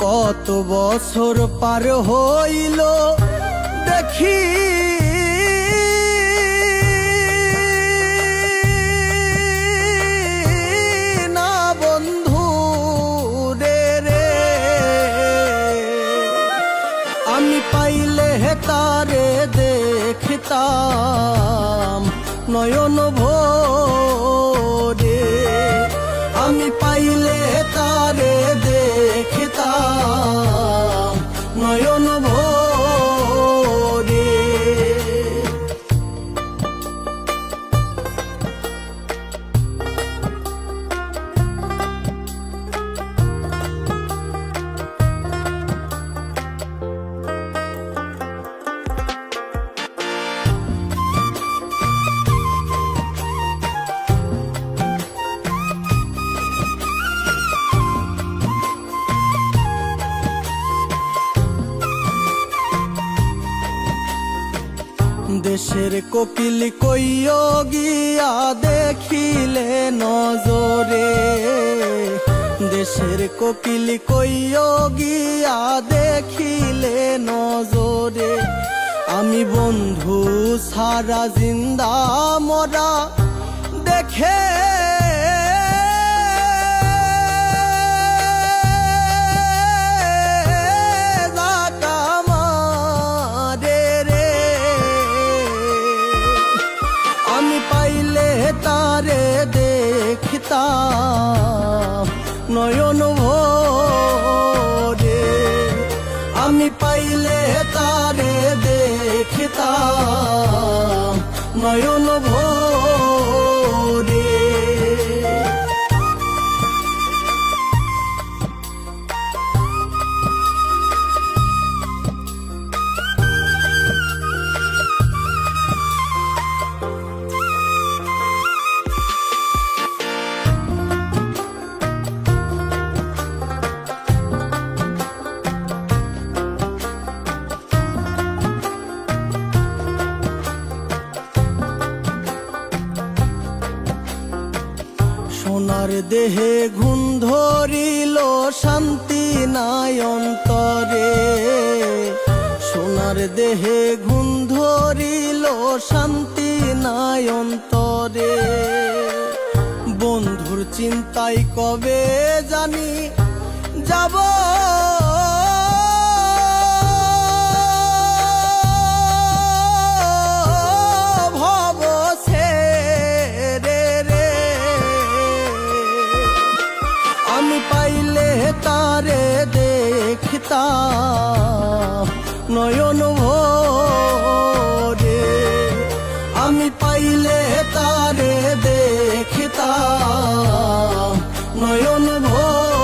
কত বছর পার হইল দেখি না বন্ধু রে আমি পাইলে তারে দেখিতাম নয়ন ভরে আমি পাইলে তারে দেখিতাম নয়ন ভরে দেশের কোকিল কইও গিয়া দেখিলে নজরে দেশের কোকিল কইও গিয়া দেখিলে নজরে আমি বন্ধু সারা জিন্দা মরা দেখে তারে দেখিতাম নয়ন ভরে আমি পাইলে তারে দেখিতাম নয়ন ভরে সোনার দেহে ঘুম ধরিল শান্তি নাই অন্তরে সোনার দেহে ঘুম ধরিল শান্তি নাই অন্তরে বন্ধুর চিন্তায় কবে জানি যাব তারে দেখিতাম নয়ন ভরে আমি পাইলে তারে দেখিতাম নয়ন ভরে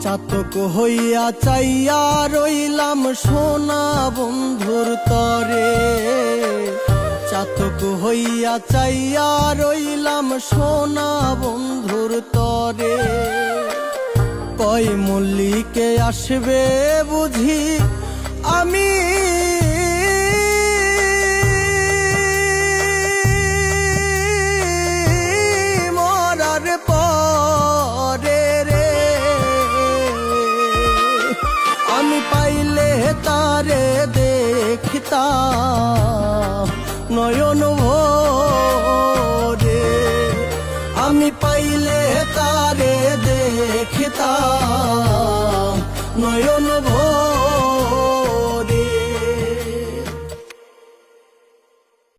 চাতক হইয়া চাইয়া রইলাম সোনা বন্ধুর তরে চাতক হইয়া চাইয়া রইলাম সোনা বন্ধুর তরে কই মল্লিকে আসবে বুঝি আমি মরার পরে আমি পাইলে তারে দেখিতাম নয়ন ভরে আমি পাইলে তারে দেখিতাম নয়ন